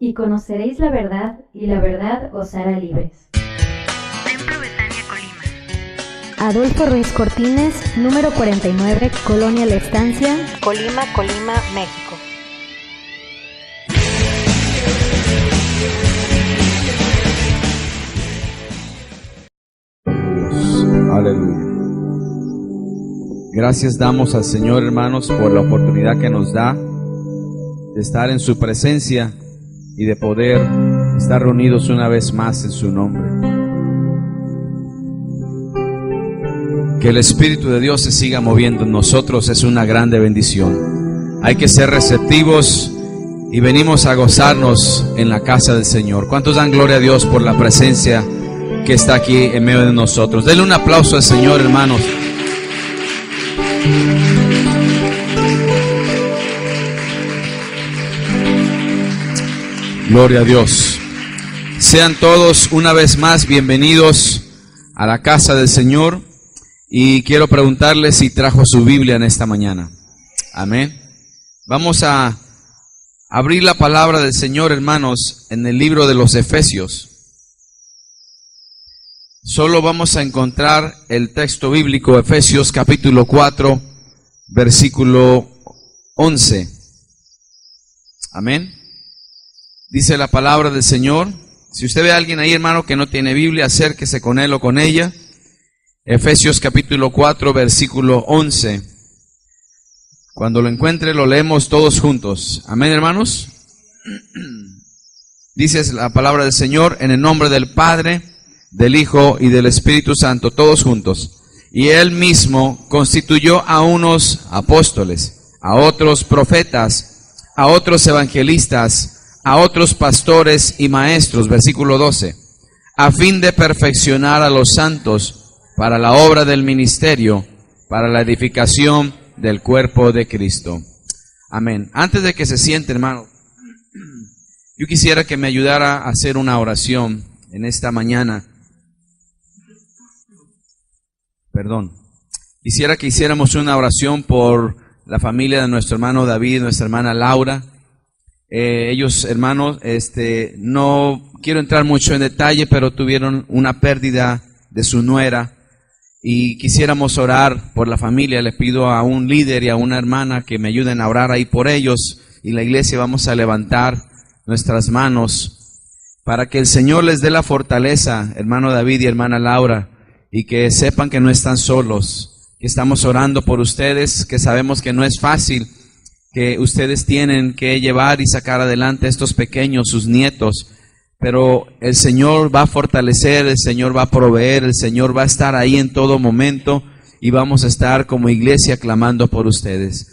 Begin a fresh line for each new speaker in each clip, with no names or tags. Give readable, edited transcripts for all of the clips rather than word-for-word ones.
Y conoceréis la verdad, y la verdad os hará libres.
Templo Betania, Colima.
Adolfo Ruiz Cortines, número 49, Colonia La Estancia,
Colima, México.
Aleluya. Gracias damos al Señor, hermanos, por la oportunidad que nos da de estar en su presencia y de poder estar reunidos una vez más en su nombre. Que el Espíritu de Dios se siga moviendo en nosotros es una grande bendición. Hay que ser receptivos y venimos a gozarnos en la casa del Señor. ¿Cuántos dan gloria a Dios por la presencia que está aquí en medio de nosotros? Denle un aplauso al Señor, hermanos. Gloria a Dios. Sean todos una vez más bienvenidos a la casa del Señor. Y quiero preguntarles si trajo su Biblia en esta mañana. Amén. Vamos a abrir la palabra del Señor, hermanos, en el libro de los Efesios. Solo vamos a encontrar el texto bíblico, Efesios capítulo 4, versículo 11. Amén. Dice la palabra del Señor. Si usted ve a alguien ahí, hermano, que no tiene Biblia, acérquese con él o con ella. Efesios capítulo 4, versículo 11. Cuando lo encuentre, lo leemos todos juntos. Amén, hermanos. Dice la palabra del Señor, en el nombre del Padre, del Hijo y del Espíritu Santo, todos juntos. Y Él mismo constituyó a unos apóstoles, a otros profetas, a otros evangelistas, a otros pastores y maestros, versículo 12, a fin de perfeccionar a los santos para la obra del ministerio, para la edificación del cuerpo de Cristo. Amén. Antes de que se siente, hermano, yo quisiera que me ayudara a hacer una oración en esta mañana. Quisiera que hiciéramos una oración por la familia de nuestro hermano David, nuestra hermana Laura. Ellos, hermanos, no quiero entrar mucho en detalle, pero tuvieron una pérdida de su nuera y quisiéramos orar por la familia. Le pido a un líder y a una hermana que me ayuden a orar ahí por ellos, y la iglesia vamos a levantar nuestras manos para que el Señor les dé la fortaleza, hermano David y hermana Laura, y que sepan que no están solos, que estamos orando por ustedes, que sabemos que no es fácil, que ustedes tienen que llevar y sacar adelante a estos pequeños, sus nietos, pero el Señor va a fortalecer, el Señor va a proveer, el Señor va a estar ahí en todo momento, y vamos a estar como iglesia clamando por ustedes.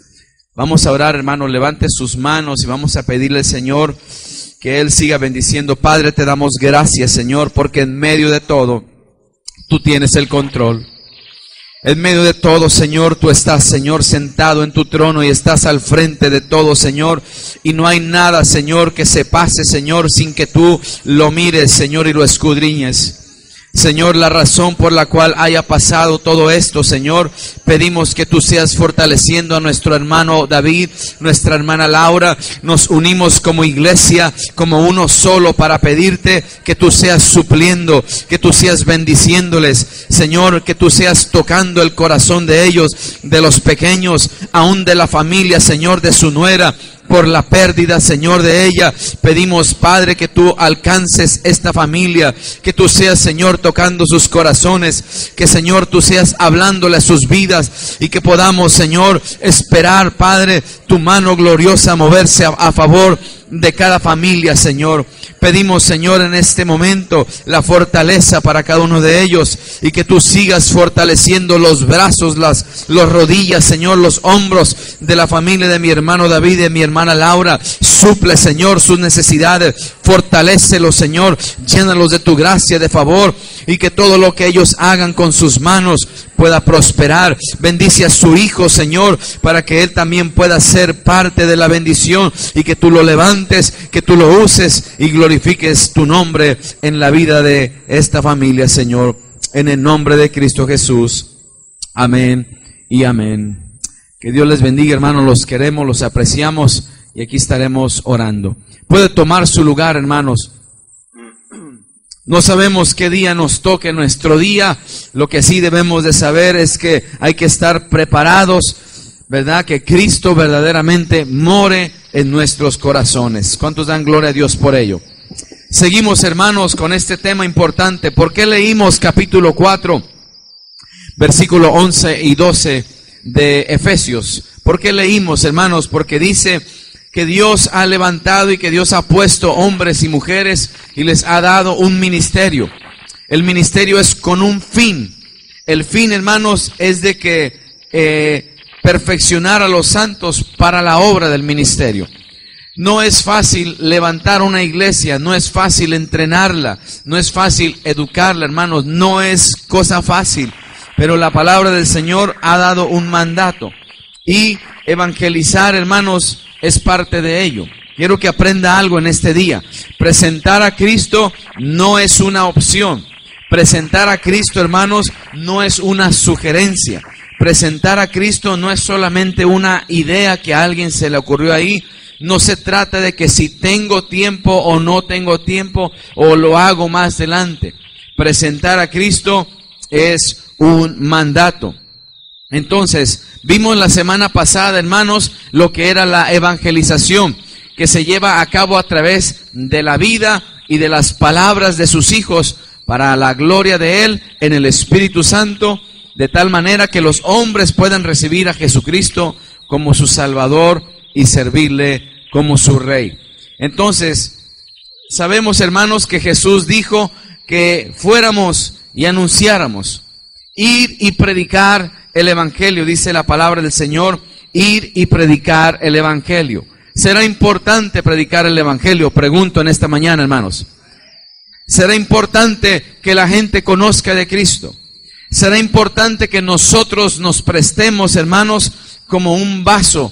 Vamos a orar, hermano, levante sus manos y vamos a pedirle al Señor que Él siga bendiciendo. Padre, te damos gracias, Señor, porque en medio de todo, tú tienes el control. En medio de todo, Señor, tú estás, Señor, sentado en tu trono y estás al frente de todo, Señor. Y no hay nada, Señor, que se pase, Señor, sin que tú lo mires, Señor, y lo escudriñes. Señor, la razón por la cual haya pasado todo esto, Señor, pedimos que tú seas fortaleciendo a nuestro hermano David, nuestra hermana Laura. Nos unimos como iglesia, como uno solo, para pedirte que tú seas supliendo, que tú seas bendiciéndoles, Señor, que tú seas tocando el corazón de ellos, de los pequeños, aún de la familia, Señor, de su nuera, por la pérdida, Señor, de ella. Pedimos, Padre, que tú alcances esta familia, que tú seas, Señor, tocando sus corazones, que, Señor, tú seas hablándole a sus vidas, y que podamos, Señor, esperar, Padre, tu mano gloriosa moverse a favor de cada familia, Señor. Pedimos, Señor, en este momento la fortaleza para cada uno de ellos, y que tú sigas fortaleciendo los brazos, las rodillas, Señor, los hombros de la familia de mi hermano David y de mi hermana Laura. Suple, Señor, sus necesidades, fortalécelos, Señor, llénalos de tu gracia, de favor, y que todo lo que ellos hagan con sus manos pueda prosperar. Bendice a su hijo, Señor, para que él también pueda ser parte de la bendición, y que tú lo levantes, que tú lo uses y glorifiques tu nombre en la vida de esta familia, Señor, en el nombre de Cristo Jesús. Amén y amén. Que Dios les bendiga, hermanos, los queremos, los apreciamos, y aquí estaremos orando. Puede tomar su lugar, hermanos. No sabemos qué día nos toque nuestro día. Lo que sí debemos de saber es que hay que estar preparados, ¿verdad? Que Cristo verdaderamente more en nuestros corazones. ¿Cuántos dan gloria a Dios por ello? Seguimos, hermanos, con este tema importante. ¿Por qué leímos capítulo 4, versículo 11 y 12 de Efesios? ¿Por qué leímos, hermanos? Porque dice que Dios ha levantado y que Dios ha puesto hombres y mujeres y les ha dado un ministerio. El ministerio es con un fin. El fin, hermanos, es de que perfeccionar a los santos para la obra del ministerio. No es fácil levantar una iglesia, no es fácil entrenarla, no es fácil educarla, hermanos, no es cosa fácil. Pero la palabra del Señor ha dado un mandato. Y evangelizar, hermanos, es parte de ello. Quiero que aprenda algo en este día. Presentar a Cristo no es una opción. Presentar a Cristo, hermanos, no es una sugerencia. Presentar a Cristo no es solamente una idea que a alguien se le ocurrió ahí. No se trata de que si tengo tiempo o no tengo tiempo o lo hago más adelante. Presentar a Cristo es un mandato. Entonces, vimos la semana pasada, hermanos, lo que era la evangelización, que se lleva a cabo a través de la vida y de las palabras de sus hijos para la gloria de Él en el Espíritu Santo, de tal manera que los hombres puedan recibir a Jesucristo como su Salvador y servirle como su Rey. Entonces, sabemos, hermanos, que Jesús dijo que fuéramos y anunciáramos, ir y predicar el Evangelio, dice la palabra del Señor, ir y predicar el Evangelio. ¿Será importante predicar el Evangelio? Pregunto en esta mañana, hermanos. ¿Será importante que la gente conozca de Cristo? ¿Será importante que nosotros nos prestemos, hermanos, como un vaso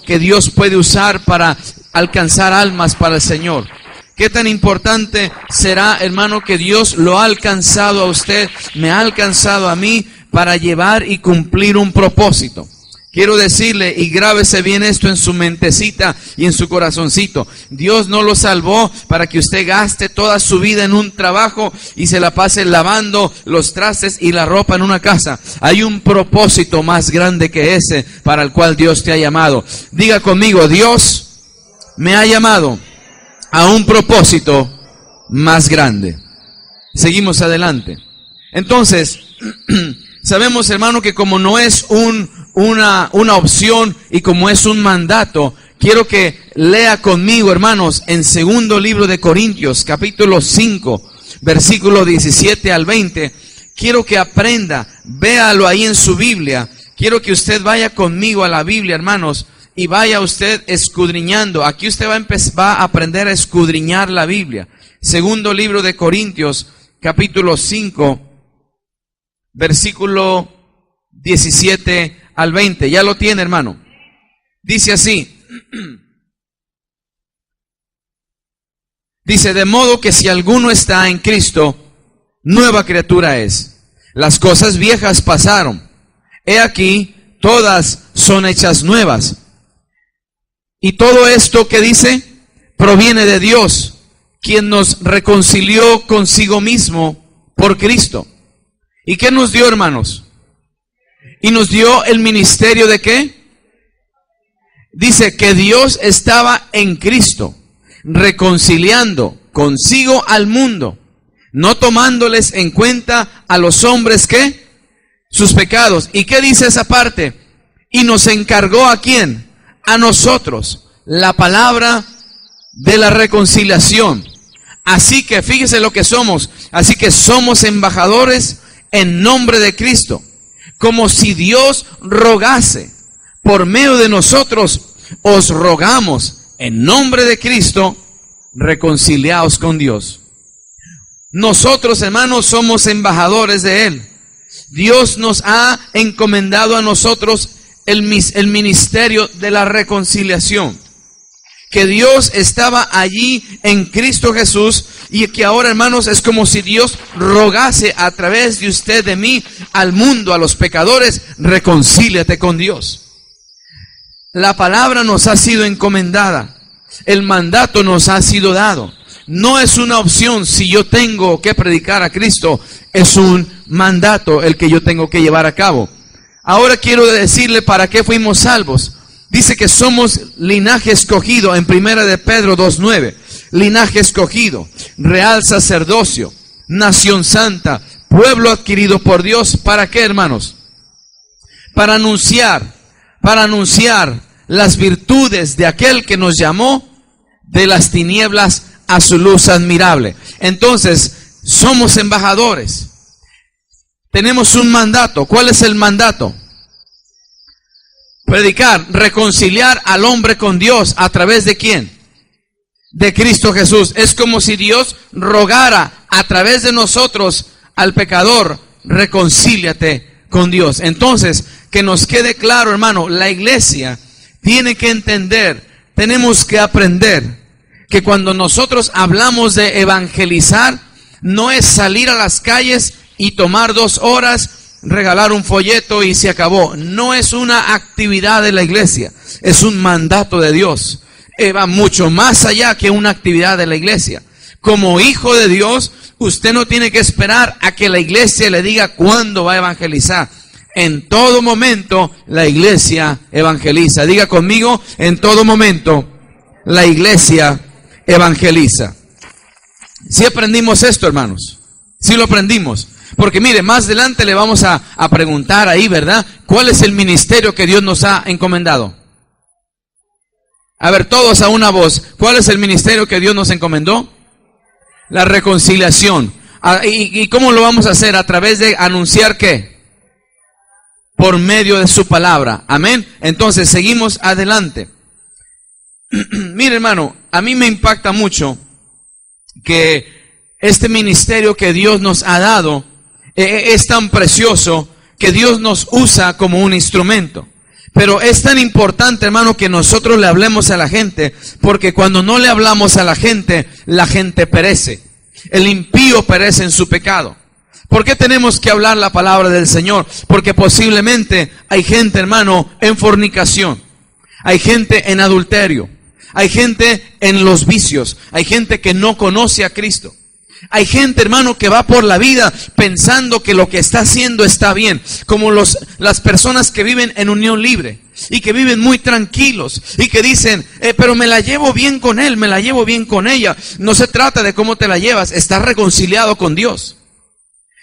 que Dios puede usar para alcanzar almas para el Señor? ¿Qué tan importante será, hermano, que Dios lo ha alcanzado a usted, me ha alcanzado a mí para llevar y cumplir un propósito? Quiero decirle, y grábese bien esto en su mentecita y en su corazoncito. Dios no lo salvó para que usted gaste toda su vida en un trabajo y se la pase lavando los trastes y la ropa en una casa. Hay un propósito más grande que ese para el cual Dios te ha llamado. Diga conmigo, Dios me ha llamado a un propósito más grande. Seguimos adelante. Entonces, sabemos, hermano, que como no es una opción y como es un mandato, quiero que lea conmigo, hermanos, en segundo libro de Corintios, capítulo 5, versículo 17 al 20. Quiero que aprenda, véalo ahí en su Biblia. Quiero que usted vaya conmigo a la Biblia, hermanos, y vaya usted escudriñando. Aquí usted va a aprender a escudriñar la Biblia. Segundo libro de Corintios, capítulo 5, versículo 17 al 20. Ya lo tiene, hermano. Dice así. Dice, de modo que si alguno está en Cristo, nueva criatura es. Las cosas viejas pasaron. He aquí, todas son hechas nuevas. Y todo esto que dice, proviene de Dios, quien nos reconcilió consigo mismo por Cristo. ¿Y qué nos dio, hermanos? Y nos dio el ministerio de ¿qué? Dice que Dios estaba en Cristo, reconciliando consigo al mundo, no tomándoles en cuenta a los hombres ¿qué? Sus pecados. ¿Y qué dice esa parte? Y nos encargó ¿a quién? A nosotros, la palabra de la reconciliación. Así que fíjese lo que somos. Así que somos embajadores en nombre de Cristo, como si Dios rogase por medio de nosotros. Os rogamos en nombre de Cristo, reconciliaos con Dios. Nosotros, hermanos, somos embajadores de Él. Dios nos ha encomendado a nosotros el ministerio de la reconciliación. Que Dios estaba allí en Cristo Jesús y que ahora, hermanos, es como si Dios rogase a través de usted, de mí, al mundo, a los pecadores, reconcíliate con Dios. La palabra nos ha sido encomendada. El mandato nos ha sido dado. No es una opción si yo tengo que predicar a Cristo. Es un mandato el que yo tengo que llevar a cabo. Ahora quiero decirle para qué fuimos salvos. Dice que somos linaje escogido en 1 de Pedro 2:9. Linaje escogido, real sacerdocio, nación santa, pueblo adquirido por Dios. ¿Para qué, hermanos? Para anunciar las virtudes de aquel que nos llamó de las tinieblas a su luz admirable. Entonces, somos embajadores. Tenemos un mandato. ¿Cuál es el mandato? Predicar, reconciliar al hombre con Dios. ¿A través de quién? De Cristo Jesús. Es como si Dios rogara a través de nosotros al pecador: reconcíliate con Dios. Entonces, que nos quede claro, hermano, la iglesia tiene que entender, tenemos que aprender que cuando nosotros hablamos de evangelizar, no es salir a las calles y tomar 2 horas, regalar un folleto y se acabó. No es una actividad de la iglesia, es un mandato de Dios. Va mucho más allá que una actividad de la iglesia. Como hijo de Dios, usted no tiene que esperar a que la iglesia le diga cuándo va a evangelizar. En todo momento la iglesia evangeliza. Diga conmigo: en todo momento la iglesia evangeliza. Si aprendimos esto, hermanos, si lo aprendimos. Porque mire, más adelante le vamos a preguntar ahí, ¿verdad? ¿Cuál es el ministerio que Dios nos ha encomendado? A ver, todos a una voz. ¿Cuál es el ministerio que Dios nos encomendó? La reconciliación. ¿Y cómo lo vamos a hacer? A través de anunciar ¿qué? Por medio de su palabra. Amén. Entonces seguimos adelante. Mire, hermano, a mí me impacta mucho que este ministerio que Dios nos ha dado es tan precioso, que Dios nos usa como un instrumento. Pero es tan importante, hermano, que nosotros le hablemos a la gente, porque cuando no le hablamos a la gente perece. El impío perece en su pecado. ¿Por qué tenemos que hablar la palabra del Señor? Porque posiblemente hay gente, hermano, en fornicación. Hay gente en adulterio. Hay gente en los vicios. Hay gente que no conoce a Cristo. Hay gente, hermano, que va por la vida pensando que lo que está haciendo está bien. Como las personas que viven en unión libre y que viven muy tranquilos y que dicen, pero me la llevo bien con él, me la llevo bien con ella. No se trata de cómo te la llevas, estás reconciliado con Dios.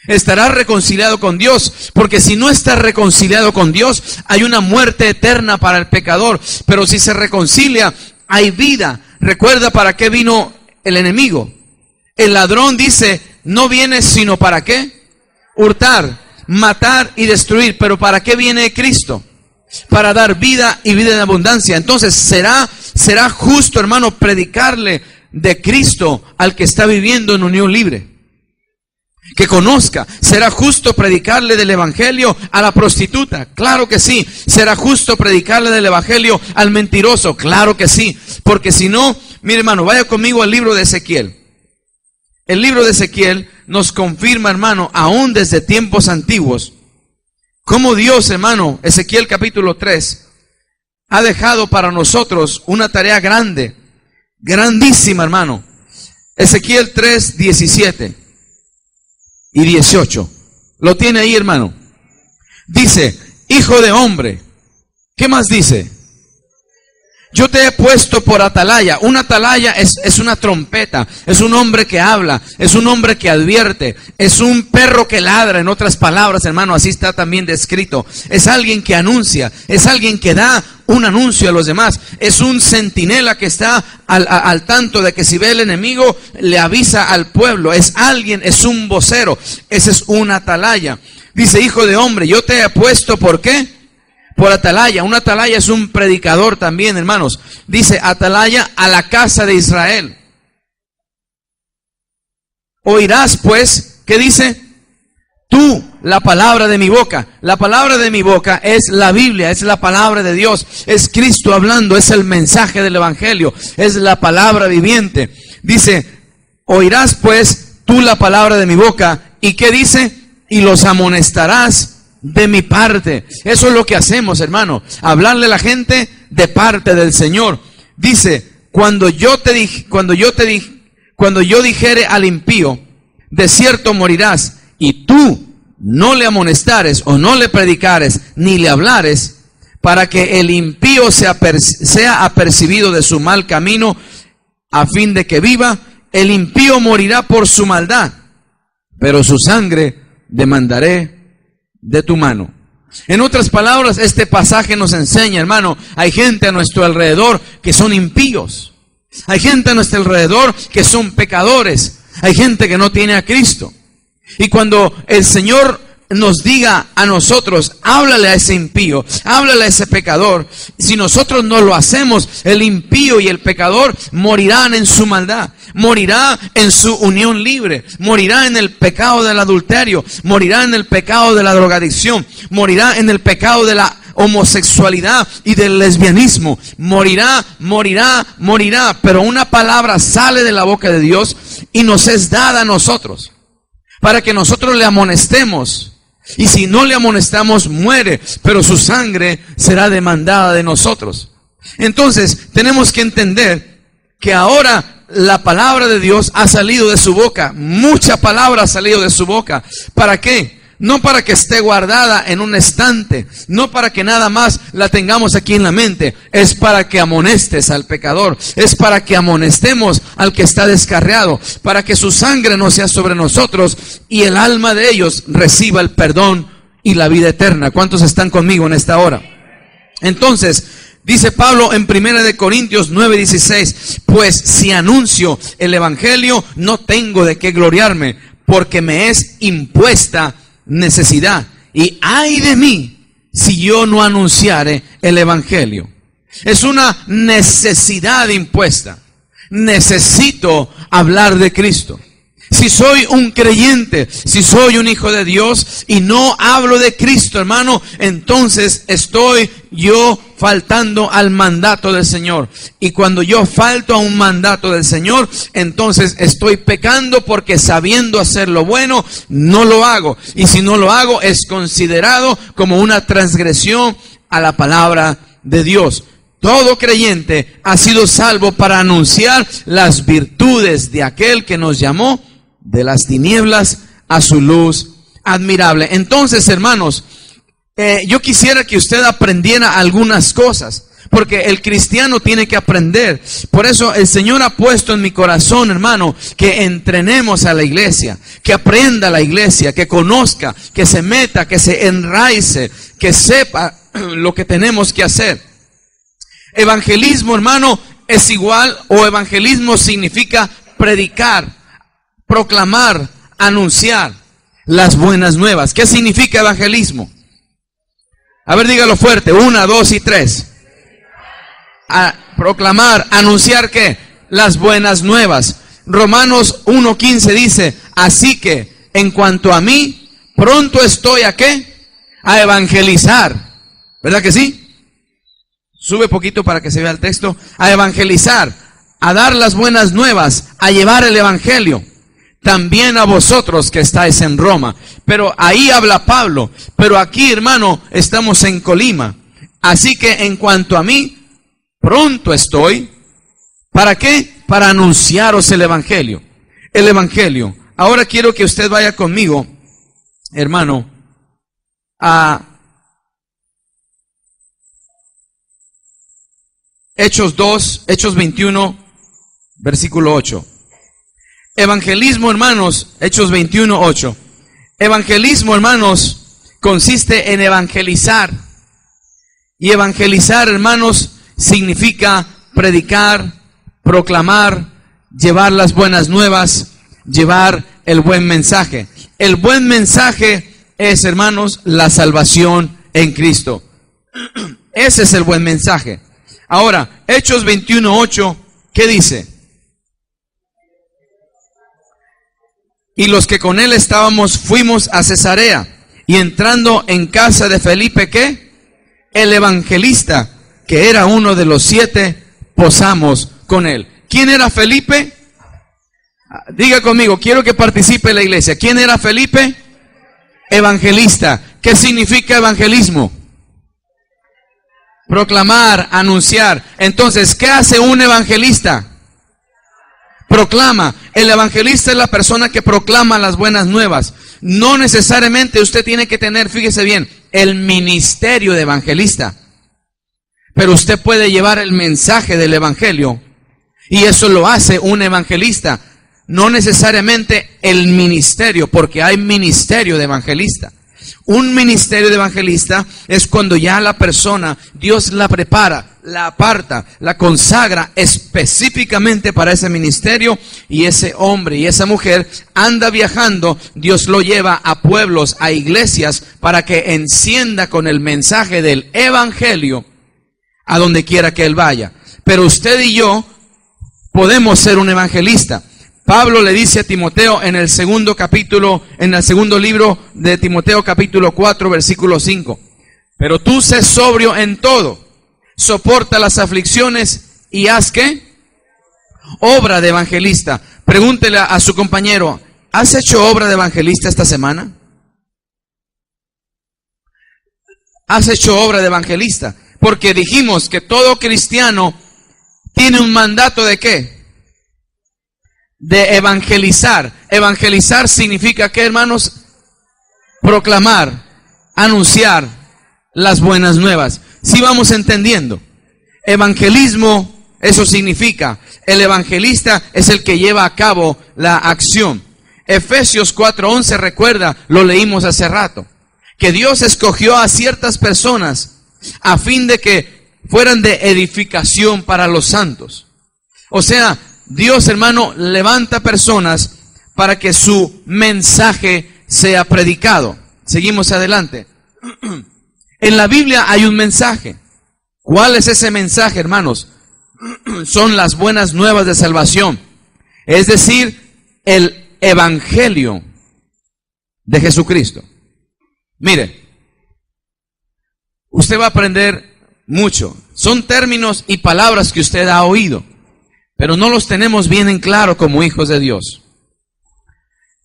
Estarás reconciliado con Dios, porque si no estás reconciliado con Dios, hay una muerte eterna para el pecador. Pero si se reconcilia, hay vida. Recuerda para qué vino el enemigo. El ladrón dice, no viene sino para qué? Hurtar, matar y destruir. Pero ¿para qué viene Cristo? Para dar vida y vida en abundancia. Entonces será justo, hermano, predicarle de Cristo al que está viviendo en unión libre. Que conozca. ¿Será justo predicarle del evangelio a la prostituta? Claro que sí. ¿Será justo predicarle del evangelio al mentiroso? Claro que sí. Porque si no, mire, hermano, vaya conmigo al libro de Ezequiel. El libro de Ezequiel nos confirma, hermano, aún desde tiempos antiguos, cómo Dios, hermano, Ezequiel capítulo 3, ha dejado para nosotros una tarea grande, grandísima, hermano. Ezequiel 3, 17 y 18. ¿Lo tiene ahí, hermano? Dice, hijo de hombre. ¿Qué más dice? Yo te he puesto por atalaya. Una atalaya es una trompeta, es un hombre que habla, es un hombre que advierte, es un perro que ladra, en otras palabras, hermano, así está también descrito. Es alguien que anuncia, es alguien que da un anuncio a los demás, es un centinela que está al tanto de que si ve el enemigo, le avisa al pueblo. Es alguien, es un vocero, ese es una atalaya. Dice, hijo de hombre, yo te he puesto, ¿por qué? Por atalaya. Un atalaya es un predicador también, hermanos. Dice, atalaya a la casa de Israel. Oirás pues, ¿qué dice? Tú, la palabra de mi boca. La palabra de mi boca es la Biblia, es la palabra de Dios. Es Cristo hablando, es el mensaje del evangelio, es la palabra viviente. Dice, oirás pues tú la palabra de mi boca. ¿Y qué dice? Y los amonestarás de mi parte. Eso es lo que hacemos, hermano. Hablarle a la gente de parte del Señor. Dice, cuando yo dijere al impío, de cierto morirás, y tú no le amonestares o no le predicares ni le hablares, para que el impío sea apercibido de su mal camino, a fin de que viva, el impío morirá por su maldad, pero su sangre demandaré de tu mano. En otras palabras, este pasaje nos enseña, hermano, hay gente a nuestro alrededor que son impíos. Hay gente a nuestro alrededor que son pecadores. Hay gente que no tiene a Cristo. Y cuando el Señor nos diga a nosotros, háblale a ese impío, háblale a ese pecador, si nosotros no lo hacemos, el impío y el pecador morirán en su maldad, morirá en su unión libre, morirá en el pecado del adulterio, morirá en el pecado de la drogadicción, morirá en el pecado de la homosexualidad y del lesbianismo. Morirá, pero una palabra sale de la boca de Dios y nos es dada a nosotros para que nosotros le amonestemos. Y si no le amonestamos, muere, pero su sangre será demandada de nosotros. Entonces, tenemos que entender que ahora la palabra de Dios ha salido de su boca. Mucha palabra ha salido de su boca. ¿Para qué? No para que esté guardada en un estante, no para que nada más la tengamos aquí en la mente. Es para que amonestes al pecador, es para que amonestemos al que está descarriado, para que su sangre no sea sobre nosotros y el alma de ellos reciba el perdón y la vida eterna. ¿Cuántos están conmigo en esta hora? Entonces, dice Pablo en 1 Corintios 9:16, pues si anuncio el evangelio, no tengo de qué gloriarme, porque me es impuesta necesidad, y ay de mí si yo no anunciare el evangelio. Es una necesidad impuesta. Necesito hablar de Cristo. Si soy un creyente, si soy un hijo de Dios y no hablo de Cristo, hermano, entonces estoy yo faltando al mandato del Señor. Y cuando yo falto a un mandato del Señor, entonces estoy pecando, porque sabiendo hacer lo bueno, no lo hago. Y si no lo hago, es considerado como una transgresión a la palabra de Dios. Todo creyente ha sido salvo para anunciar las virtudes de aquel que nos llamó de las tinieblas a su luz admirable. Entonces, hermanos, yo quisiera que usted aprendiera algunas cosas, porque el cristiano tiene que aprender. Por eso el Señor ha puesto en mi corazón, hermano, que entrenemos a la iglesia, que aprenda la iglesia, que conozca, que se meta, que se enraice, que sepa lo que tenemos que hacer. Evangelismo, hermano, es igual, o evangelismo significa predicar, proclamar, anunciar las buenas nuevas. ¿Qué significa evangelismo? A ver, dígalo fuerte. 1, 2 y 3. Proclamar, anunciar ¿qué? Las buenas nuevas. Romanos 1:15 dice, así que en cuanto a mí, pronto estoy ¿a qué? A evangelizar. ¿Verdad que sí? Sube poquito para que se vea el texto. A evangelizar, a dar las buenas nuevas, a llevar el evangelio. También a vosotros que estáis en Roma. Pero ahí habla Pablo. Pero aquí, hermano, estamos en Colima. Así que en cuanto a mí, pronto estoy. ¿Para qué? Para anunciaros el evangelio. El evangelio. Ahora quiero que usted vaya conmigo, hermano, a Hechos 21, versículo 8. Evangelismo, hermanos, Hechos 21, 8. Evangelismo, hermanos, consiste en evangelizar. Y evangelizar, hermanos, significa predicar, proclamar, llevar las buenas nuevas, llevar el buen mensaje. El buen mensaje es, hermanos, la salvación en Cristo. Ese es el buen mensaje. Ahora, Hechos 21, 8, ¿qué dice? Y los que con él estábamos fuimos a Cesarea, y entrando en casa de Felipe, ¿qué? El evangelista, que era uno de los 7, posamos con él. ¿Quién era Felipe? Diga conmigo, quiero que participe la iglesia. ¿Quién era Felipe? Evangelista. ¿Qué significa evangelismo? proclamar, anunciar. Entonces, ¿qué hace un evangelista? Proclama. El evangelista es la persona que proclama las buenas nuevas. No necesariamente usted tiene que tener, fíjese bien, el ministerio de evangelista. Pero usted puede llevar el mensaje del evangelio. Y eso lo hace un evangelista. No necesariamente el ministerio, porque hay ministerio de evangelista. Un ministerio de evangelista es cuando ya la persona, Dios la prepara, la aparta, la consagra específicamente para ese ministerio, y ese hombre y esa mujer anda viajando. Dios lo lleva a pueblos, a iglesias, para que encienda con el mensaje del evangelio a donde quiera que él vaya. Pero usted y yo podemos ser un evangelista. Pablo le dice a Timoteo en el segundo capítulo, en el segundo libro de Timoteo, capítulo 4, versículo 5. Pero tú sé sobrio en todo, soporta las aflicciones y haz ¿qué? Obra de evangelista. Pregúntele a su compañero, ¿has hecho obra de evangelista esta semana? ¿Has hecho obra de evangelista? Porque dijimos que todo cristiano tiene un mandato ¿de qué? De evangelizar. Evangelizar significa ¿qué, hermanos? Proclamar, anunciar las buenas nuevas. Si vamos entendiendo. Evangelismo, eso significa, el evangelista es el que lleva a cabo la acción. Efesios 4:11, recuerda, lo leímos hace rato, que Dios escogió a ciertas personas a fin de que fueran de edificación para los santos. O sea, Dios, hermano, levanta personas para que su mensaje sea predicado. Seguimos adelante. En la Biblia hay un mensaje. ¿Cuál es ese mensaje, hermanos? Son las buenas nuevas de salvación. Es decir, el evangelio de Jesucristo. Mire, usted va a aprender mucho. Son términos y palabras que usted ha oído, pero no los tenemos bien en claro como hijos de Dios.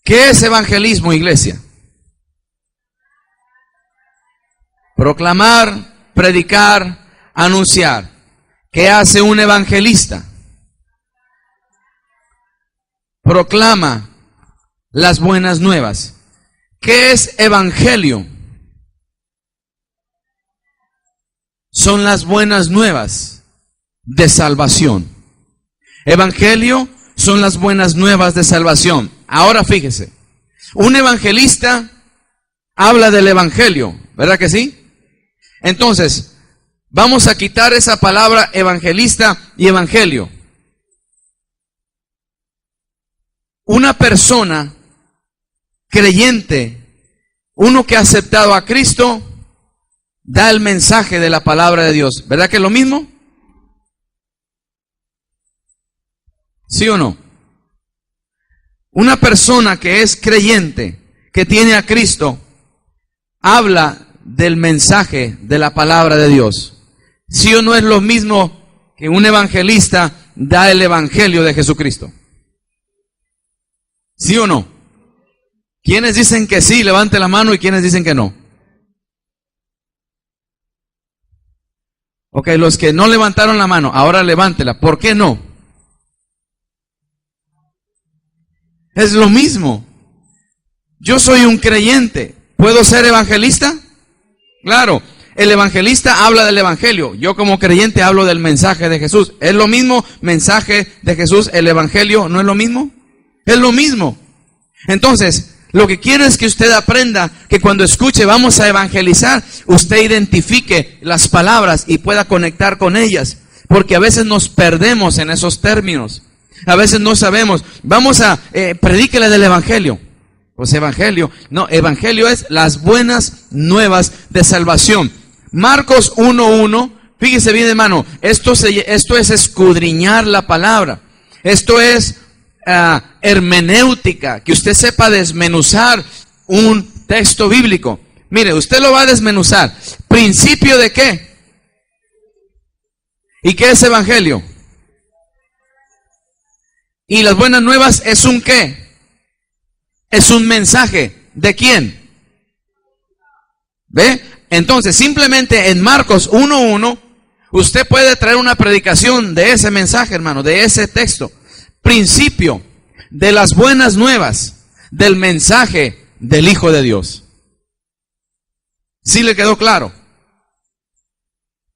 ¿Qué es evangelismo, iglesia? Proclamar, predicar, anunciar. ¿Qué hace un evangelista? Proclama las buenas nuevas. ¿Qué es evangelio? Son las buenas nuevas de salvación. Evangelio son las buenas nuevas de salvación. Ahora fíjese, un evangelista habla del evangelio, ¿verdad que sí? Entonces, vamos a quitar esa palabra evangelista y evangelio. Una persona creyente, uno que ha aceptado a Cristo, da el mensaje de la palabra de Dios. ¿Verdad que es lo mismo? ¿Sí o no? Una persona que es creyente, que tiene a Cristo, habla del mensaje de la palabra de Dios. ¿Sí o no es lo mismo que un evangelista da el evangelio de Jesucristo? ¿Sí o no? ¿Quiénes dicen que sí? Levante la mano. ¿Y quiénes dicen que no? Ok, los que no levantaron la mano, ahora levántela. ¿Por qué no? Es lo mismo. Yo soy un creyente. ¿Puedo ser evangelista? Claro. El evangelista habla del evangelio. Yo como creyente hablo del mensaje de Jesús. ¿Es lo mismo mensaje de Jesús? ¿El evangelio no es lo mismo? Es lo mismo. Entonces, lo que quiero es que usted aprenda que cuando escuche vamos a evangelizar, usted identifique las palabras y pueda conectar con ellas. Porque a veces nos perdemos en esos términos. A veces no sabemos. Vamos a predíquele del evangelio. Pues evangelio. No, evangelio es las buenas nuevas de salvación. Marcos 1:1. Fíjese bien, hermano. Esto es escudriñar la palabra. Esto es hermenéutica. Que usted sepa desmenuzar un texto bíblico. Mire, usted lo va a desmenuzar. ¿Principio de qué? ¿Y qué es evangelio? Y las buenas nuevas es un ¿qué? Es un mensaje. ¿De quién? ¿Ve? Entonces, simplemente en Marcos 1:1 Usted puede traer una predicación de ese mensaje, hermano, de ese texto. Principio de las buenas nuevas del mensaje del Hijo de Dios. ¿Sí le quedó claro?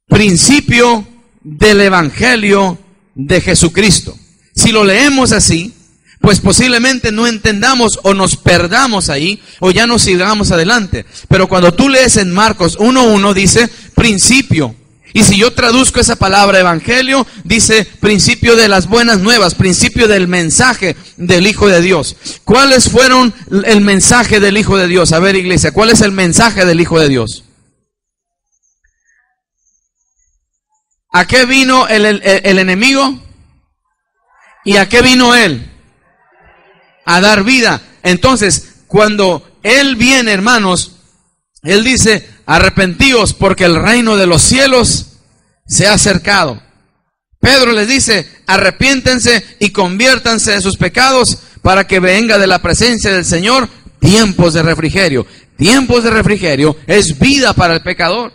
Principio del Evangelio de Jesucristo. Si lo leemos así, pues posiblemente no entendamos o nos perdamos ahí o ya no sigamos adelante. Pero cuando tú lees en Marcos 1:1 dice principio. Y si yo traduzco esa palabra evangelio, dice principio de las buenas nuevas, principio del mensaje del Hijo de Dios. ¿Cuáles fueron el mensaje del Hijo de Dios? A ver, iglesia, ¿cuál es el mensaje del Hijo de Dios? ¿A qué vino el enemigo? ¿Y a qué vino él? A dar vida. Entonces, cuando él viene, hermanos, él dice, arrepentíos porque el reino de los cielos se ha acercado. Pedro les dice, arrepiéntense y conviértanse de sus pecados para que venga de la presencia del Señor tiempos de refrigerio. Tiempos de refrigerio es vida para el pecador,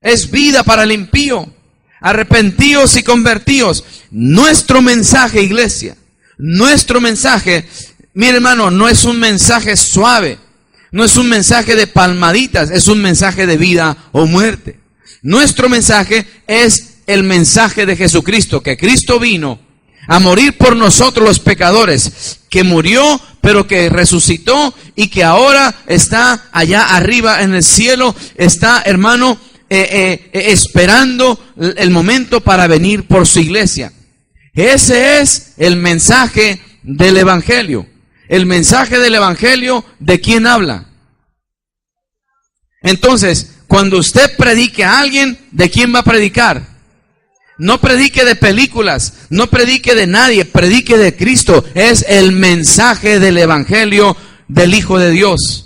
es vida para el impío. Arrepentíos y convertíos. Nuestro mensaje, iglesia, nuestro mensaje, mire hermano, no es un mensaje suave, no es un mensaje de palmaditas, es un mensaje de vida o muerte. Nuestro mensaje es el mensaje de Jesucristo, que Cristo vino a morir por nosotros los pecadores, que murió pero que resucitó y que ahora está allá arriba en el cielo, está, hermano, esperando el momento para venir por su iglesia. Ese es el mensaje del Evangelio. El mensaje del Evangelio, ¿de quién habla? Entonces, cuando usted predique a alguien, ¿de quién va a predicar? No predique de películas, no predique de nadie, predique de Cristo. Es el mensaje del Evangelio del Hijo de Dios.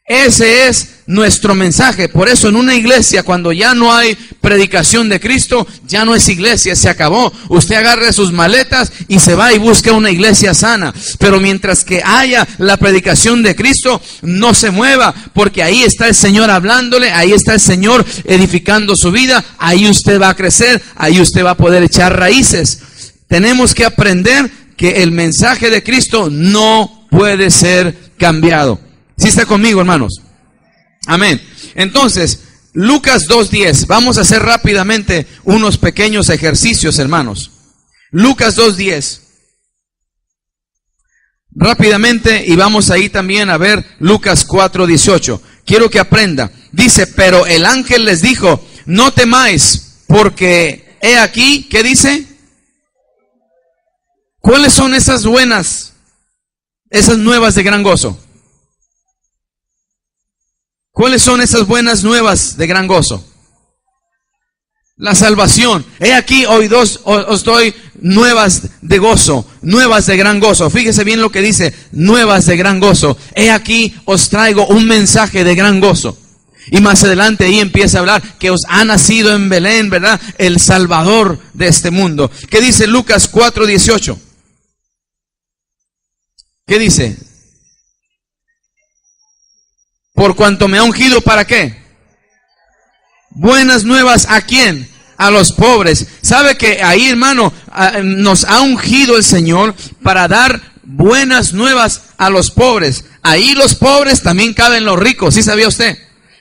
Ese es nuestro mensaje. Por eso en una iglesia, cuando ya no hay predicación de Cristo, ya no es iglesia, se acabó. Usted agarre sus maletas y se va y busca una iglesia sana. Pero mientras que haya la predicación de Cristo, no se mueva, porque ahí está el Señor hablándole, ahí está el Señor edificando su vida, ahí usted va a crecer, ahí usted va a poder echar raíces. Tenemos que aprender que el mensaje de Cristo no puede ser cambiado. ¿Sí está conmigo, hermanos? Amén. Entonces, Lucas 2:10. Vamos a hacer rápidamente unos pequeños ejercicios, hermanos. Lucas 2:10. Rápidamente, y vamos ahí también a ver Lucas 4:18. Quiero que aprenda. Dice, pero el ángel les dijo, no temáis, porque he aquí, ¿qué dice? ¿Cuáles son esas buenas, esas nuevas de gran gozo? ¿Cuáles son esas buenas nuevas de gran gozo? La salvación. He aquí, hoy os doy nuevas de gozo, nuevas de gran gozo. Fíjese bien lo que dice, nuevas de gran gozo. He aquí, os traigo un mensaje de gran gozo. Y más adelante ahí empieza a hablar que os ha nacido en Belén, ¿verdad? El Salvador de este mundo. ¿Qué dice Lucas 4:18? ¿Qué dice? Por cuanto me ha ungido, ¿para qué? Buenas nuevas, ¿a quién? A los pobres. ¿Sabe que ahí, hermano, nos ha ungido el Señor para dar buenas nuevas a los pobres? Ahí los pobres también caben los ricos, ¿sí sabía usted?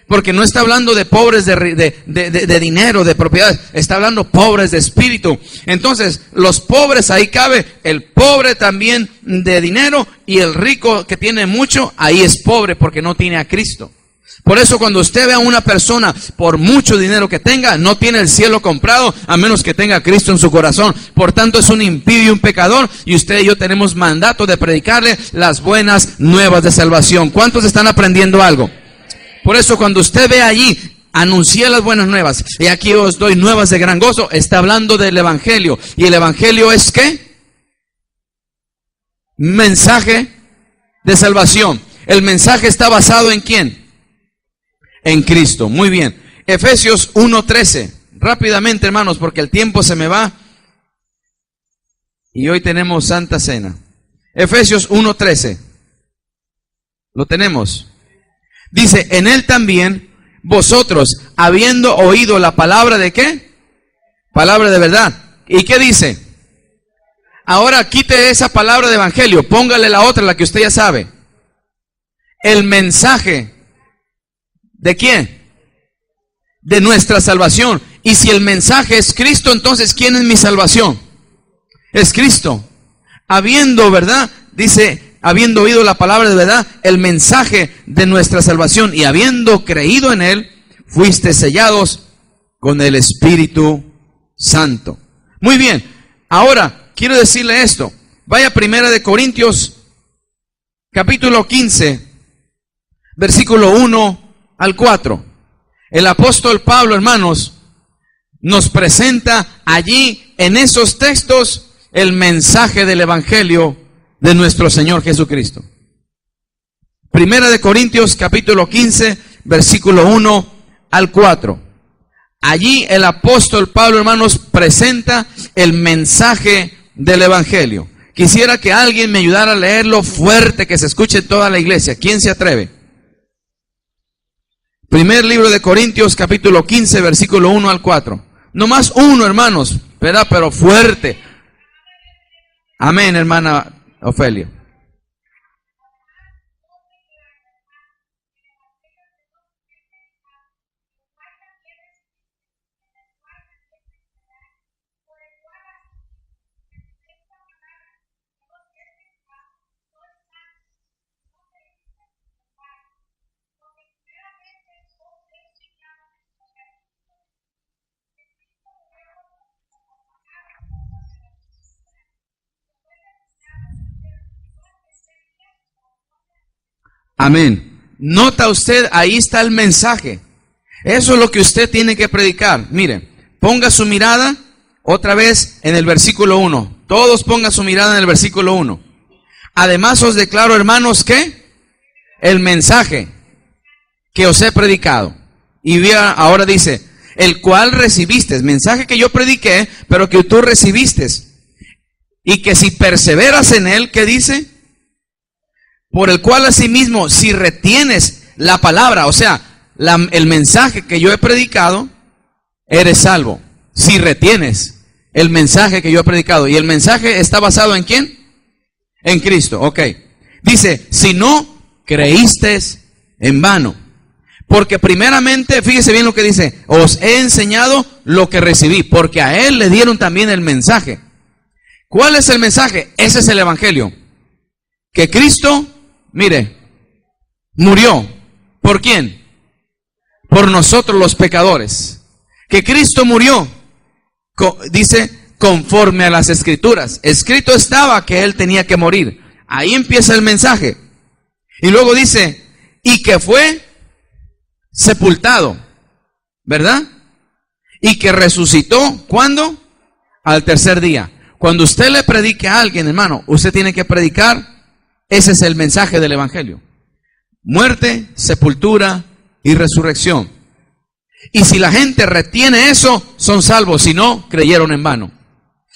Porque no está hablando de pobres de dinero, de propiedades, está hablando pobres de espíritu. Entonces, los pobres, ahí cabe el pobre también de dinero, y el rico que tiene mucho, ahí es pobre porque no tiene a Cristo. Por eso cuando usted ve a una persona, por mucho dinero que tenga, no tiene el cielo comprado, a menos que tenga a Cristo en su corazón. Por tanto es un impío y un pecador, y usted y yo tenemos mandato de predicarle las buenas nuevas de salvación. ¿Cuántos están aprendiendo algo? Por eso cuando usted ve allí, anuncia las buenas nuevas, y aquí os doy nuevas de gran gozo, está hablando del Evangelio. ¿Y el Evangelio es qué? Mensaje de salvación. El mensaje está basado ¿en quién? En Cristo. Muy bien. Efesios 1:13. Rápidamente, hermanos, porque el tiempo se me va. Y hoy tenemos Santa Cena. Efesios 1:13. ¿Lo tenemos? Dice, en él también vosotros, habiendo oído la palabra de ¿qué? Palabra de verdad. ¿Y qué dice? Ahora quite esa palabra de evangelio, póngale la otra, la que usted ya sabe. El mensaje. ¿De quién? De nuestra salvación. Y si el mensaje es Cristo, entonces ¿quién es mi salvación? Es Cristo. Habiendo, ¿verdad? Dice, habiendo oído la palabra de verdad, el mensaje de nuestra salvación, y habiendo creído en él, fuiste sellados con el Espíritu Santo. Muy bien. Ahora, quiero decirle esto. Vaya a 1 Corintios, capítulo 15, versículo 1 al 4. El apóstol Pablo, hermanos, nos presenta allí en esos textos el mensaje del evangelio de nuestro Señor Jesucristo. 1 Corintios capítulo 15, versículo 1 al 4. Allí el apóstol Pablo, hermanos, presenta el mensaje del evangelio. Quisiera que alguien me ayudara a leerlo fuerte, que se escuche en toda la iglesia. ¿Quién se atreve? Primer libro de Corintios, capítulo 15, versículo 1 al 4. No más uno, hermanos, ¿verdad? Pero fuerte. Amén, hermana Ofelia. Amén. Nota usted, ahí está el mensaje. Eso es lo que usted tiene que predicar. Mire, ponga su mirada otra vez en el versículo 1. Todos pongan su mirada en el versículo 1. Además os declaro, hermanos, que el mensaje que os he predicado. Y vea, ahora dice, el cual recibiste, mensaje que yo prediqué, pero que tú recibiste. Y que si perseveras en él, ¿qué dice? Por el cual asimismo, si retienes la palabra, o sea, el mensaje que yo he predicado, eres salvo. Si retienes el mensaje que yo he predicado. Y el mensaje está basado ¿en quién? En Cristo. Ok. Dice, si no creíste en vano. Porque primeramente, fíjese bien lo que dice, os he enseñado lo que recibí. Porque a él le dieron también el mensaje. ¿Cuál es el mensaje? Ese es el evangelio. Que Cristo, mire, murió. ¿Por quién? Por nosotros los pecadores. Que Cristo murió, dice, conforme a las Escrituras. Escrito estaba que Él tenía que morir. Ahí empieza el mensaje. Y luego dice, y que fue sepultado, ¿verdad? Y que resucitó, ¿cuándo? Al tercer día. Cuando usted le predique a alguien, hermano, usted tiene que predicar. Ese es el mensaje del evangelio. Muerte, sepultura y resurrección. Y si la gente retiene eso, son salvos. Si no, creyeron en vano.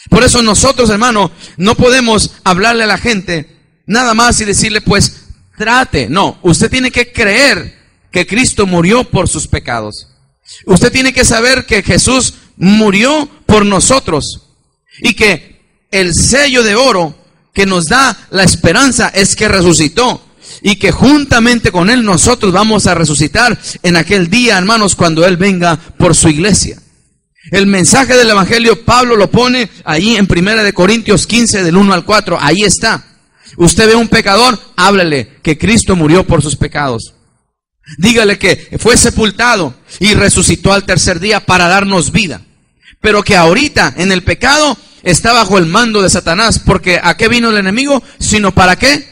Por eso nosotros, hermano, no podemos hablarle a la gente nada más y decirle, pues, trate. No, usted tiene que creer que Cristo murió por sus pecados. Usted tiene que saber que Jesús murió por nosotros. Y que el sello de oro que nos da la esperanza es que resucitó. Y que juntamente con Él nosotros vamos a resucitar en aquel día, hermanos, cuando Él venga por su iglesia. El mensaje del evangelio Pablo lo pone ahí en 1 Corintios 15 del 1 al 4. Ahí está. Usted ve a un pecador, háblele que Cristo murió por sus pecados. Dígale que fue sepultado y resucitó al tercer día para darnos vida. Pero que ahorita en el pecado está bajo el mando de Satanás. Porque ¿a qué vino el enemigo? Sino ¿para qué?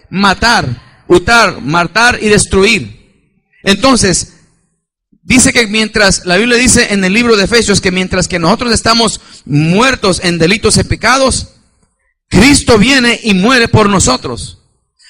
Matar, hurtar, matar y destruir. Entonces, dice que mientras, la Biblia dice en el libro de Efesios, que mientras que nosotros estamos muertos en delitos y pecados, Cristo viene y muere por nosotros.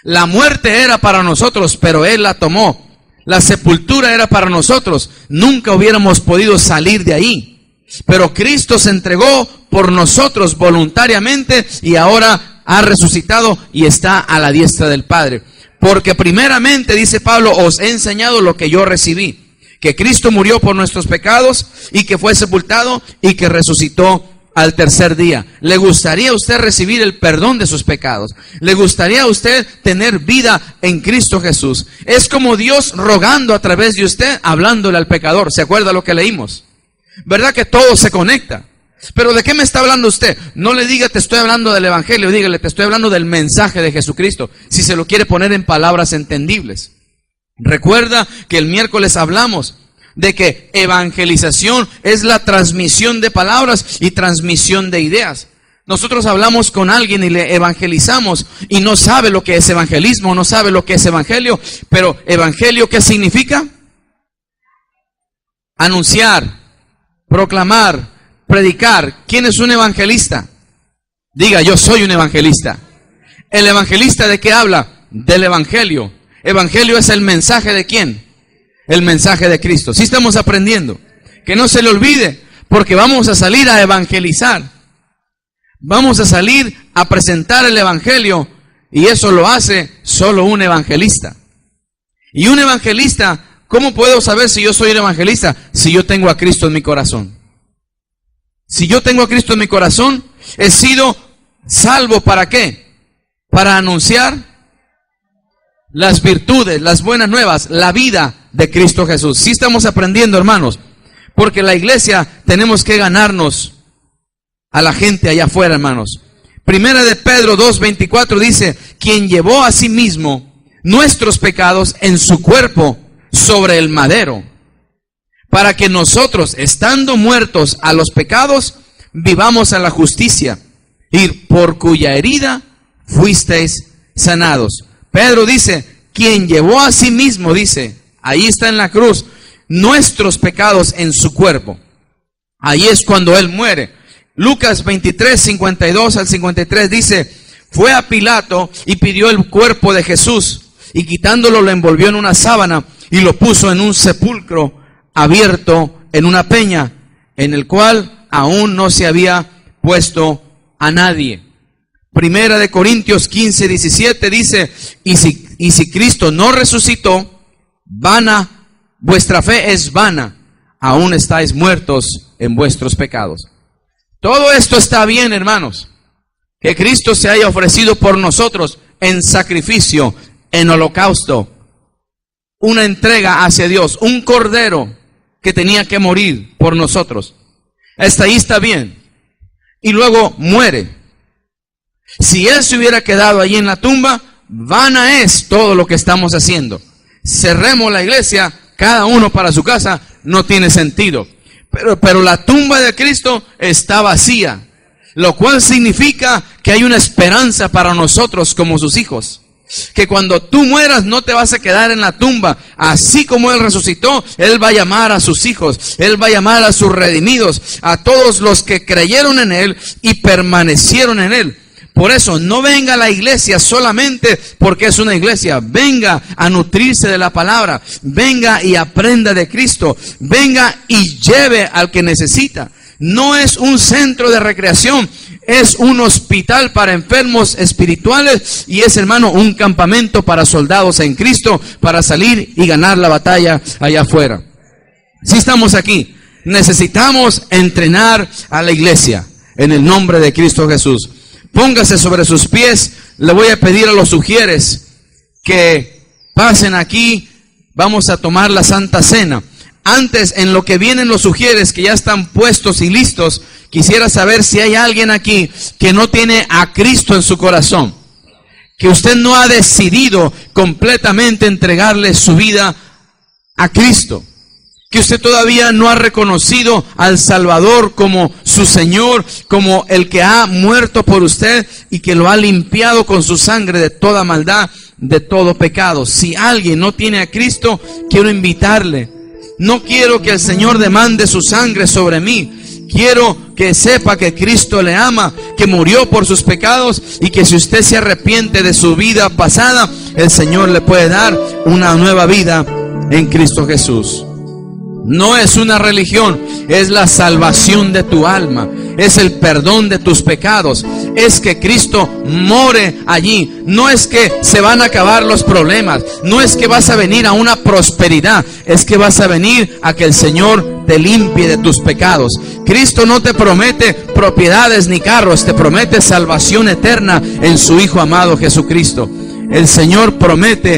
La muerte era para nosotros, pero Él la tomó. La sepultura era para nosotros. Nunca hubiéramos podido salir de ahí. Pero Cristo se entregó por nosotros voluntariamente y ahora ha resucitado y está a la diestra del Padre. Porque primeramente, dice Pablo, os he enseñado lo que yo recibí. que Cristo murió por nuestros pecados y que fue sepultado y que resucitó al tercer día. ¿Le gustaría a usted recibir el perdón de sus pecados? ¿Le gustaría a usted tener vida en Cristo Jesús? Es como Dios rogando a través de usted, hablándole al pecador. ¿Se acuerda lo que leímos? ¿Verdad que todo se conecta? Pero ¿de qué me está hablando usted? No le diga te estoy hablando del evangelio, dígale te estoy hablando del mensaje de Jesucristo, si se lo quiere poner en palabras entendibles. Recuerda que el miércoles hablamos de que evangelización es la transmisión de palabras y transmisión de ideas. Nosotros hablamos con alguien y le evangelizamos y no sabe lo que es evangelismo, no sabe lo que es evangelio, pero evangelio, ¿qué significa? Anunciar, proclamar, predicar. ¿Quién es un evangelista? Diga, yo soy un evangelista. ¿El evangelista de qué habla? Del evangelio. Evangelio es el mensaje de ¿quién? El mensaje de Cristo. Sí estamos aprendiendo. Que no se le olvide, porque vamos a salir a evangelizar. Vamos a salir a presentar el evangelio, y eso lo hace solo un evangelista. Y un evangelista, ¿cómo puedo saber si yo soy un evangelista? Si yo tengo a Cristo en mi corazón. Si yo tengo a Cristo en mi corazón, he sido salvo, ¿para qué? Para anunciar las virtudes, las buenas nuevas, la vida de Cristo Jesús. Sí estamos aprendiendo, hermanos, porque la iglesia tenemos que ganarnos a la gente allá afuera, hermanos. Primera de Pedro 2:24 dice, quien llevó a sí mismo nuestros pecados en su cuerpo sobre el madero, para que nosotros, estando muertos a los pecados, vivamos a la justicia, y por cuya herida fuisteis sanados. Pedro dice, quien llevó a sí mismo, dice, ahí está en la cruz, nuestros pecados en su cuerpo. Ahí es cuando Él muere. Lucas 23, 52 al 53 dice, fue a Pilato y pidió el cuerpo de Jesús, y quitándolo lo envolvió en una sábana y lo puso en un sepulcro abierto en una peña, en el cual aún no se había puesto a nadie. Primera de Corintios 15, 17 dice, y si Cristo no resucitó, vana, vuestra fe es vana, aún estáis muertos en vuestros pecados. Todo esto está bien, hermanos, que Cristo se haya ofrecido por nosotros en sacrificio, en holocausto, una entrega hacia Dios, un cordero que tenía que morir por nosotros. Hasta ahí está bien. Y luego muere. Si Él se hubiera quedado allí en la tumba, vana es todo lo que estamos haciendo. Cerremos la iglesia, cada uno para su casa, no tiene sentido. Pero la tumba de Cristo está vacía, lo cual significa que hay una esperanza para nosotros como sus hijos. Que cuando tú mueras no te vas a quedar en la tumba. Así como Él resucitó, Él va a llamar a sus hijos, Él va a llamar a sus redimidos, a todos los que creyeron en Él y permanecieron en Él. Por eso no venga a la iglesia solamente porque es una iglesia. Venga a nutrirse de la palabra, venga y aprenda de Cristo, venga y lleve al que necesita. No es un centro de recreación, es un hospital para enfermos espirituales y es, hermano, un campamento para soldados en Cristo, para salir y ganar la batalla allá afuera. Si estamos aquí, necesitamos entrenar a la iglesia en el nombre de Cristo Jesús. Póngase sobre sus pies. Le voy a pedir a los sugieres que pasen aquí. Vamos a tomar la Santa Cena. Antes, en lo que vienen los sugieres que ya están puestos y listos, quisiera saber si hay alguien aquí que no tiene a Cristo en su corazón, que usted no ha decidido completamente entregarle su vida a Cristo, que usted todavía no ha reconocido al Salvador como su Señor, como el que ha muerto por usted y que lo ha limpiado con su sangre de toda maldad, de todo pecado. Si alguien no tiene a Cristo, quiero invitarle. No quiero que el Señor demande su sangre sobre mí. Quiero que sepa que Cristo le ama, que murió por sus pecados y que si usted se arrepiente de su vida pasada, el Señor le puede dar una nueva vida en Cristo Jesús. No es una religión, es la salvación de tu alma, es el perdón de tus pecados, es que Cristo more allí. No es que se van a acabar los problemas, no es que vas a venir a una prosperidad, es que vas a venir a que el Señor te limpie de tus pecados. Cristo no te promete propiedades ni carros, te promete salvación eterna en su Hijo amado Jesucristo. El Señor promete